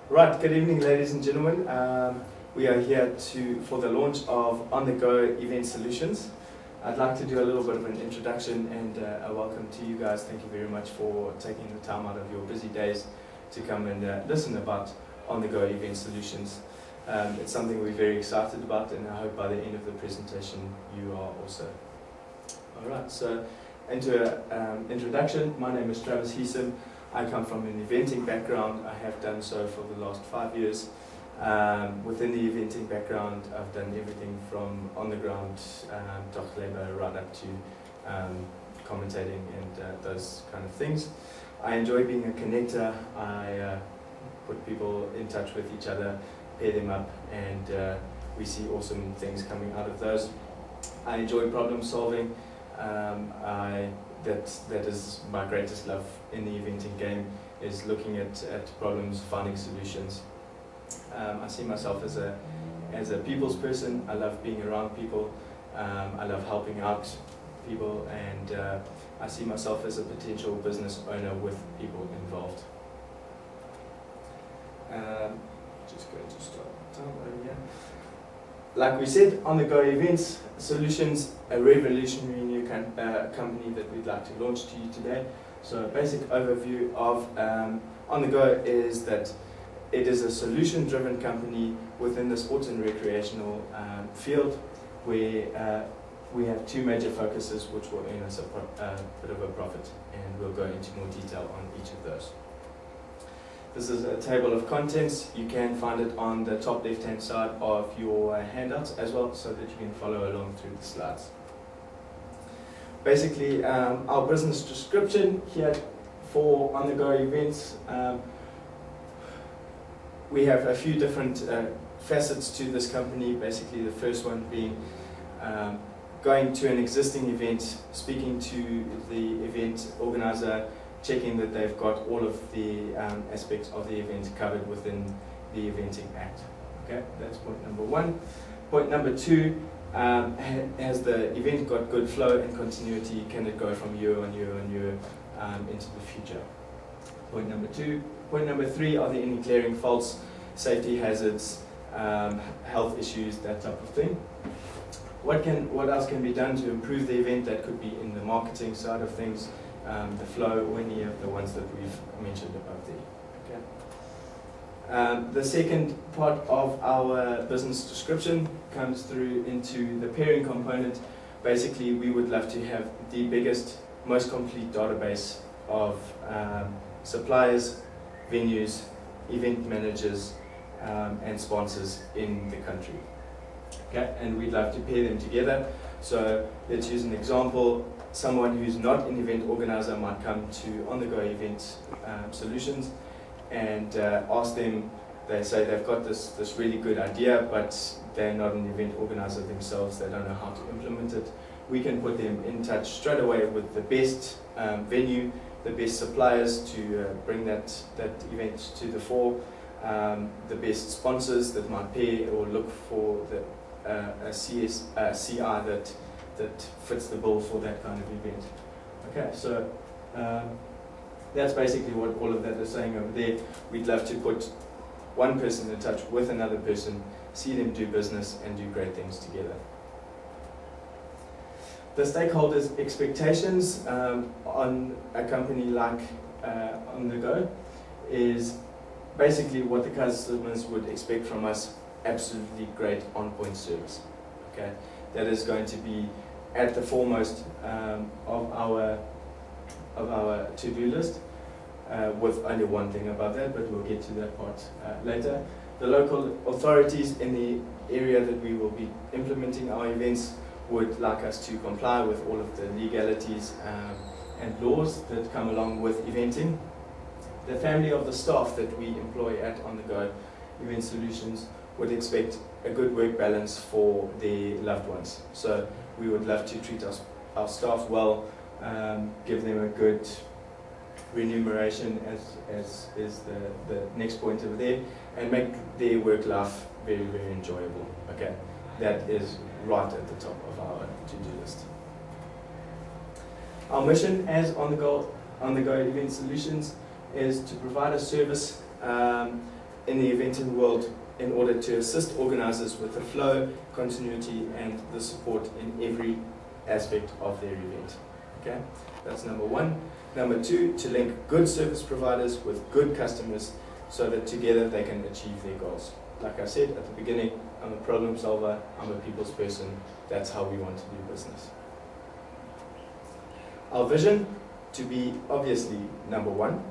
Right, good evening ladies and gentlemen. We are here for the launch of On The Go Event Solutions. I'd like to do a little bit of an introduction and a welcome to you guys. Thank you very much for taking the time out of your busy days to come and listen about On The Go Event Solutions. It's something we're very excited about, and I hope by the end of the presentation you are also. Alright, so into an introduction, my name is Hesom. I come from an eventing background. I have done so for the last 5 years. Within the eventing background, I've done everything from on the ground, dock labor, right up to commentating and those kind of things. I enjoy being a connector. I put people in touch with each other, pair them up, and we see awesome things coming out of those. I enjoy problem solving. That is my greatest love in the eventing game, is looking at problems, finding solutions. I see myself as a people's person. I love being around people. I love helping out people, and I see myself as a potential business owner with people involved. Just going to start down over here. Like we said, On The Go Events Solutions, a revolutionary new company that we'd like to launch to you today. So a basic overview of On The Go is that it is a solution-driven company within the sports and recreational field, where we have two major focuses which will earn us a bit of a profit, and we'll go into more detail on each of those. This is a table of contents. You can find it on the top left-hand side of your handouts as well, so that you can follow along through the slides. Basically, our business description here for On The Go Events, we have a few different facets to this company. Basically, the first one being going to an existing event, speaking to the event organizer, checking that they've got all of the aspects of the event covered within the Eventing Act. Okay, that's point number one. Point number two, has the event got good flow and continuity? Can it go from year on year on year into the future? Point number two. Point number three, are there any glaring faults, safety hazards, health issues, that type of thing? What else can be done to improve the event? That could be in the marketing side of things, the flow, or any of the ones that we've mentioned above there. Okay. The second part of our business description comes through into the pairing component. Basically, we would love to have the biggest, most complete database of suppliers, venues, event managers, and sponsors in the country. Okay, and we'd love to pair them together. So let's use an example. Someone who's not an event organizer might come to On The Go Event Solutions and ask them. They say they've got this really good idea, but they're not an event organizer themselves. They don't know how to implement it. We can put them in touch straight away with the best venue, the best suppliers to bring that event to the fore, the best sponsors that might pair or look for a CI that fits the bill for that kind of event. Okay, so that's basically what all of that is saying over there. We'd love to put one person in touch with another person, see them do business and do great things together. The stakeholders' expectations on a company like On The Go is basically what the customers would expect from us: absolutely great on-point service. Okay, that is going to be at the foremost of our to-do list, with only one thing above that, but we'll get to that part later. The local authorities in the area that we will be implementing our events would like us to comply with all of the legalities and laws that come along with eventing. The family of the staff that we employ at On The Go Event Solutions would expect a good work balance for their loved ones. So we would love to treat our staff well, give them a good remuneration, as is the next point over there, and make their work life very, very enjoyable. Okay, that is right at the top of our to-do list. Our mission as On The Go Event Solutions is to provide a service in the eventing world in order to assist organizers with the flow, continuity, and the support in every aspect of their event. Okay, that's number one. Number two, to link good service providers with good customers so that together they can achieve their goals. Like I said at the beginning, I'm a problem solver, I'm a people's person. That's how we want to do business. Our vision, to be obviously number one.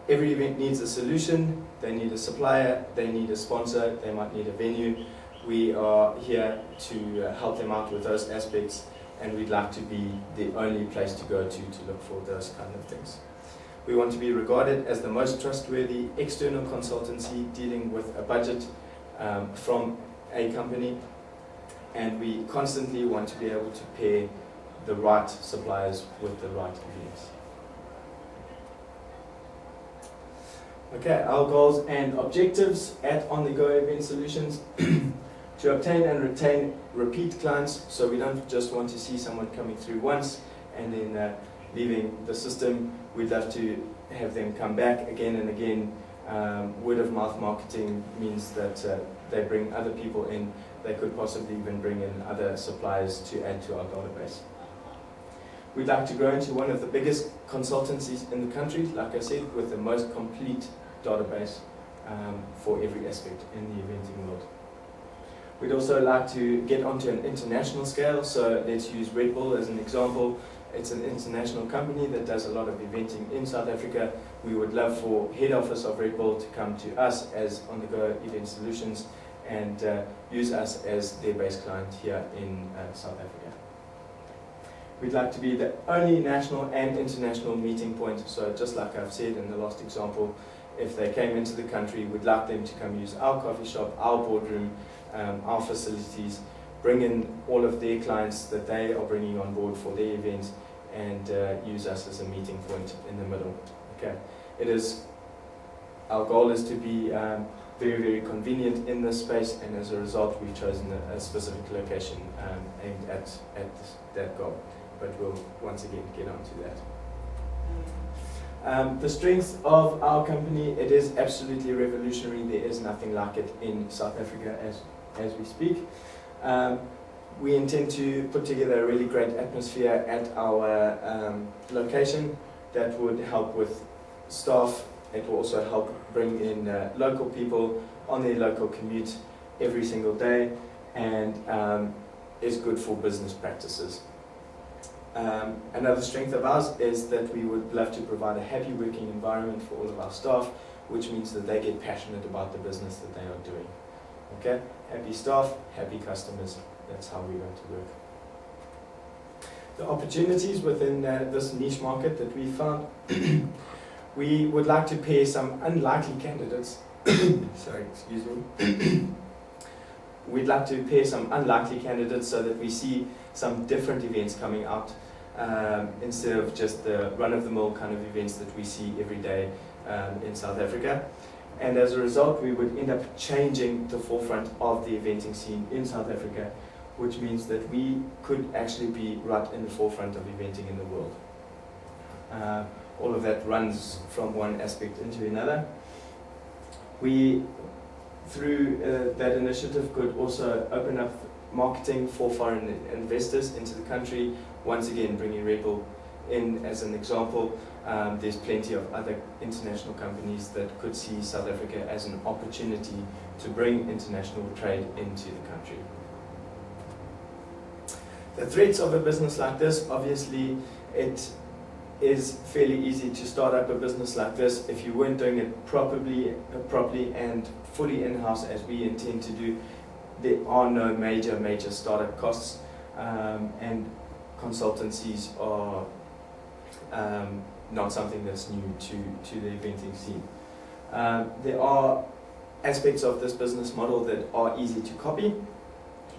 Every event needs a solution, they need a supplier, they need a sponsor, they might need a venue. We are here to help them out with those aspects, and we'd like to be the only place to go to look for those kind of things. We want to be regarded as the most trustworthy external consultancy dealing with a budget from a company, and we constantly want to be able to pair the right suppliers with the right events. Okay, our goals and objectives at On The Go Event Solutions. To obtain and retain repeat clients, so we don't just want to see someone coming through once and then leaving the system. We'd love to have them come back again and again. Word of mouth marketing means that they bring other people in. They could possibly even bring in other suppliers to add to our database. We'd like to grow into one of the biggest consultancies in the country, like I said, with the most complete database for every aspect in the eventing world. We'd also like to get onto an international scale, so let's use Red Bull as an example. It's an international company that does a lot of eventing in South Africa. We would love for head office of Red Bull to come to us as On The Go Event Solutions and use us as their base client here in South Africa. We'd like to be the only national and international meeting point, so just like I've said in the last example, if they came into the country, we'd like them to come use our coffee shop, our boardroom, our facilities, bring in all of their clients that they are bringing on board for their events, and use us as a meeting point in the middle. Okay, our goal is to be very, very convenient in this space, and as a result, we've chosen a specific location aimed at that goal. But we'll once again get onto that. The strength of our company, it is absolutely revolutionary. There is nothing like it in South Africa as we speak. We intend to put together a really great atmosphere at our location that would help with staff. It will also help bring in local people on their local commute every single day, and is good for business practices. Another strength of ours is that we would love to provide a happy working environment for all of our staff, which means that they get passionate about the business that they are doing. Okay? Happy staff, happy customers. That's how we're going to work. The opportunities within this niche market that we found, we would like to pair some unlikely candidates. Sorry, excuse me. We'd like to pair some unlikely candidates so that we see some different events coming out instead of just the run-of-the-mill kind of events that we see every day in South Africa. And as a result, we would end up changing the forefront of the eventing scene in South Africa, which means that we could actually be right in the forefront of eventing in the world. All of that runs from one aspect into another. We, through that initiative, could also open up marketing for foreign investors into the country. Once again, bringing Red Bull in as an example. There's plenty of other international companies that could see South Africa as an opportunity to bring international trade into the country. The threats of a business like this, obviously, it is fairly easy to start up a business like this. If you weren't doing it properly and fully in-house as we intend to do, there are no major startup costs, and consultancies are not something that's new to the eventing scene. There are aspects of this business model that are easy to copy,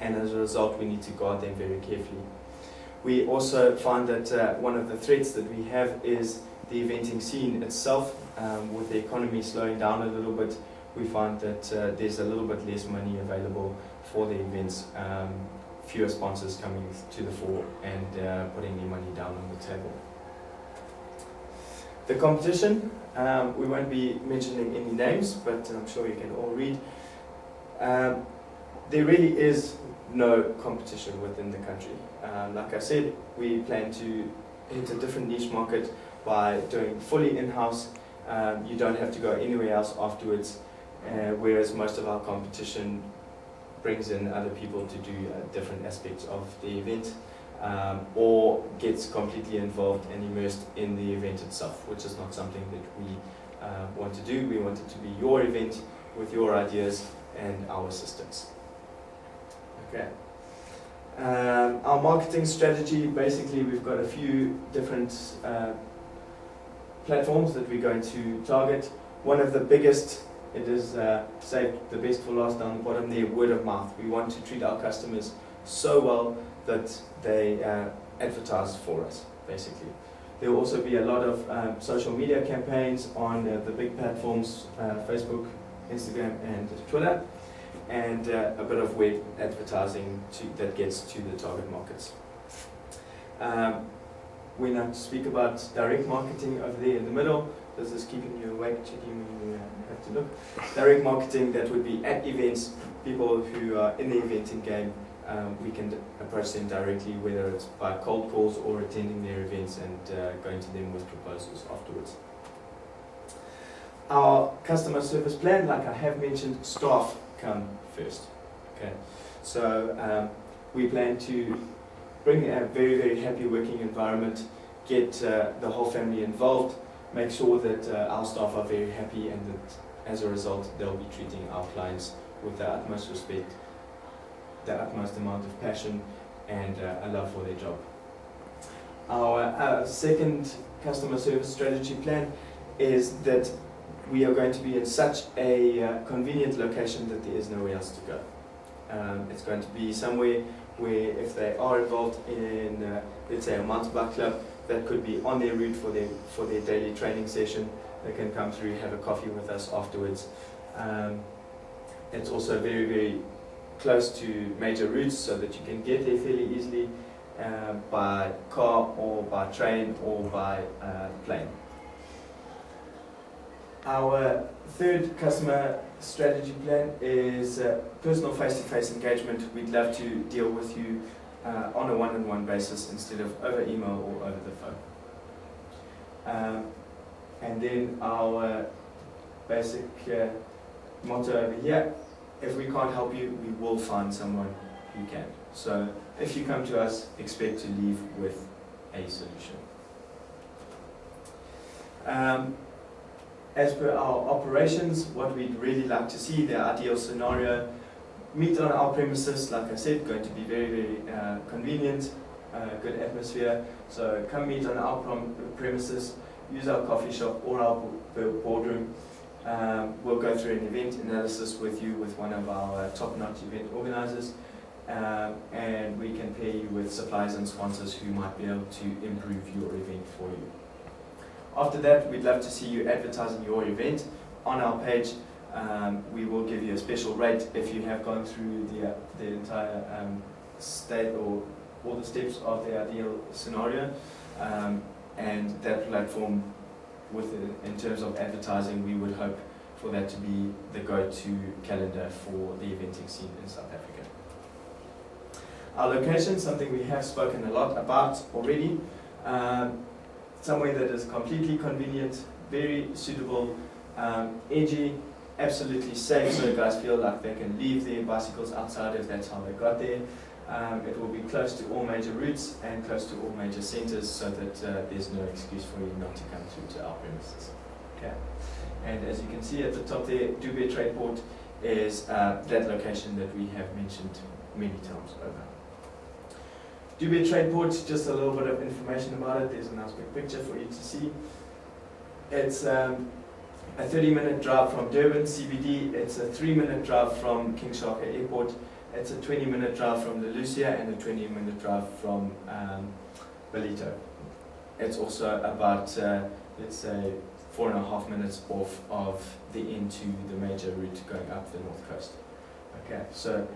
and as a result we need to guard them very carefully. We also find that one of the threats that we have is the eventing scene itself. With the economy slowing down a little bit, we find that there's a little bit less money available for the events, fewer sponsors coming to the fore and putting their money down on the table. The competition, We won't be mentioning any names, but I'm sure you can all read. There really is no competition within the country. Like I said, we plan to hit a different niche market by doing fully in-house. You don't have to go anywhere else afterwards, whereas most of our competition brings in other people to do different aspects of the event, or gets completely involved and immersed in the event itself, which is not something that we want to do. We want it to be your event with your ideas and our assistance. Okay. Our marketing strategy, basically we've got a few different platforms that we're going to target. One of the biggest, it is saved the best for last down the bottom there, word of mouth. We want to treat our customers so well that they advertise for us, basically. There will also be a lot of social media campaigns on the big platforms, Facebook, Instagram and Twitter, and a bit of web advertising that gets to the target markets. We now speak about direct marketing over there in the middle. This is keeping you awake, checking when you have to look. Direct marketing, that would be at events, people who are in the eventing game. We can approach them directly, whether it's by cold calls or attending their events and going to them with proposals afterwards. Our customer service plan, like I have mentioned, staff come first. Okay, so we plan to bring a very, very happy working environment, get the whole family involved, make sure that our staff are very happy, and that as a result they'll be treating our clients with the utmost respect, the utmost amount of passion and a love for their job. Our second customer service strategy plan is that we are going to be in such a convenient location that there is nowhere else to go. It's going to be somewhere where if they are involved in, let's say, a mountain bike club, that could be on their route for their daily training session. They can come through, have a coffee with us afterwards. It's also very, very close to major routes so that you can get there fairly easily by car or by train or by plane. Our third customer strategy plan is personal face-to-face engagement. We'd love to deal with you on a one-on-one basis instead of over email or over the phone. And then our basic motto over here, if we can't help you, we will find someone who can. So if you come to us, expect to leave with a solution. As per our operations, what we'd really like to see, the ideal scenario, meet on our premises, like I said, going to be very, very convenient, good atmosphere. So come meet on our premises, use our coffee shop or our boardroom. We'll go through an event analysis with you with one of our top-notch event organizers, and we can pair you with suppliers and sponsors who might be able to improve your event for you. After that, we'd love to see you advertising your event on our page. We will give you a special rate if you have gone through the entire state or all the steps of the ideal scenario, and that platform in terms of advertising, we would hope for that to be the go-to calendar for the eventing scene in South Africa. Our location, something we have spoken a lot about already, somewhere that is completely convenient, very suitable, edgy, absolutely safe, so guys feel like they can leave their bicycles outside if that's how they got there. It will be close to all major routes and close to all major centres, so that there's no excuse for you not to come through to our premises. Okay. And as you can see at the top there, Dubé Tradeport is that location that we have mentioned many times over. Dubé Tradeport, just a little bit of information about it. There's a nice big picture for you to see. It's a 30-minute drive from Durban CBD. It's a 3-minute drive from King Shaka Airport. It's a 20-minute drive from Lucia and a 20-minute drive from Ballito. It's also about, let's say, 4.5 minutes off of the into the major route going up the north coast. Okay, so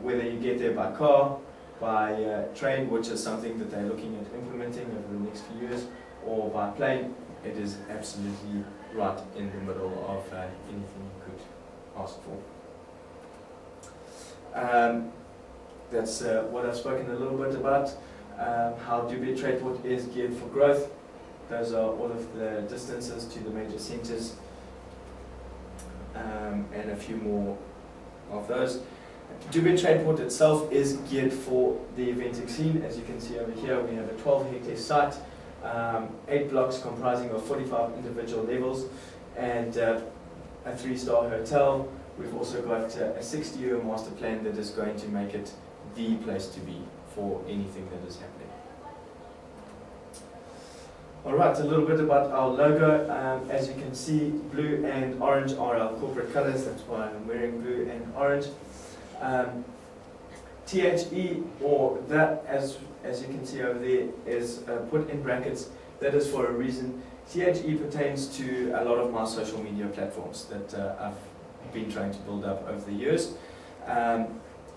whether you get there by car, by train, which is something that they're looking at implementing over the next few years, or by plane, it is absolutely right in the middle of anything you could ask for. That's what I've spoken a little bit about, how Dubai Tradeport is geared for growth. Those are all of the distances to the major centres, and a few more of those. Dubai Tradeport itself is geared for the eventing scene. As you can see over here, we have a 12-hectare site, 8 blocks comprising of 45 individual levels, and a 3-star hotel. We've also got a 60-year master plan that is going to make it the place to be for anything that is happening. Alright, a little bit about our logo. As you can see, blue and orange are our corporate colors. That's why I'm wearing blue and orange. THE, or that, as you can see over there, is put in brackets. That is for a reason. THE pertains to a lot of my social media platforms that I've been trying to build up over the years.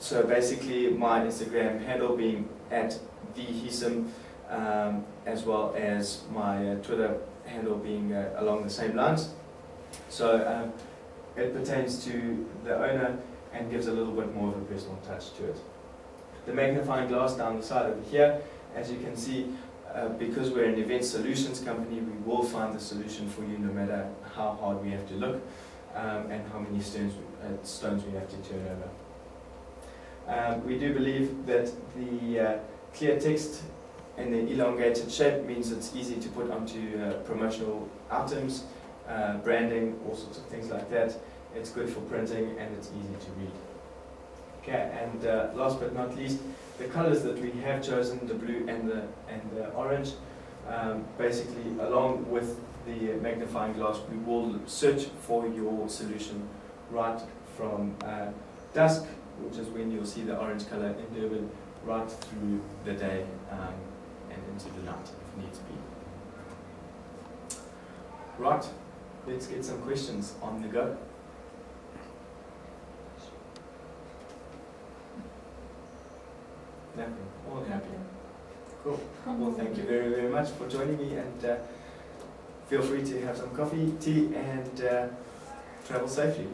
So basically, my Instagram handle being at the Hesom, as well as my Twitter handle being along the same lines. So it pertains to the owner and gives a little bit more of a personal touch to it. The magnifying glass down the side over here, as you can see, because we're an event solutions company, we will find the solution for you no matter how hard we have to look, and how many stones we have to turn over. We do believe that the clear text and the elongated shape means it's easy to put onto promotional items, branding, all sorts of things like that. It's good for printing and it's easy to read. Okay, and last but not least, the colors that we have chosen, the blue and the orange, basically along with the magnifying glass, we will search for your solution right from dusk, which is when you'll see the orange color in Durban, right through the day and into the night if needs be. Right, let's get some questions on the go. Nothing, all happy. Cool. Well, thank you very, very much for joining me, and feel free to have some coffee, tea, and travel safely.